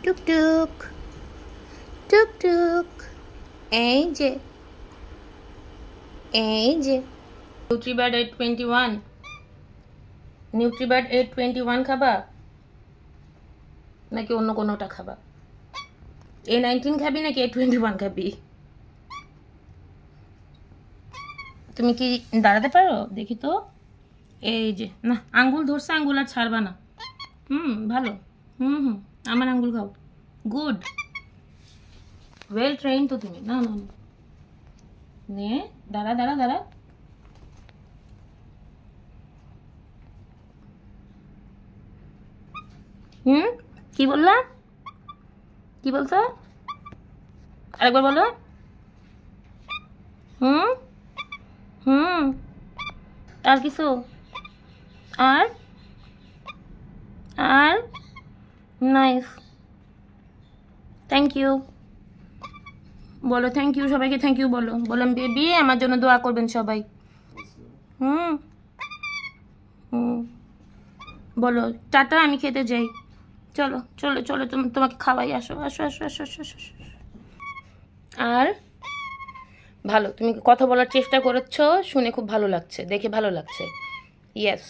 টুকটুক টুকটুক, এই যে নিউট্রিবার্ড 821, নিউট্রিবার্ড 821 খাবা নাকি অন্য কোনোটা খাবা? A19 খাবি নাকি A21 খাবি? তুমি কি দাঁড়াতে পারো? দেখি তো। এই যে, না আঙ্গুল ধরছে, আঙ্গুল আর ছাড়বা না। ভালো। আমার আঙ্গুল খাও। গুড, ওয়েল ট্রেন তো তুমি। না না নে, দাঁড়া দাঁড়া দাঁড়া। কি বললা? কি বলছো? আরেকবার বলো। আর কিছু? আর আর নাইস, থ্যাংক ইউ বলো। থ্যাংক ইউ, সবাইকে থ্যাংক ইউ বলো। বললাম বেবি আমার জন্য দোয়া করবেন সবাই। বলো টাটা, আমি খেতে যাই। চলো চলো চলো, তোমাকে খাওয়াই। আসো আসো আসো আসো আসো আসো। আর ভালো, তুমি কথা বলার চেষ্টা করেছো, শুনে খুব ভালো লাগছে, দেখে ভালো লাগছে। ইয়েস।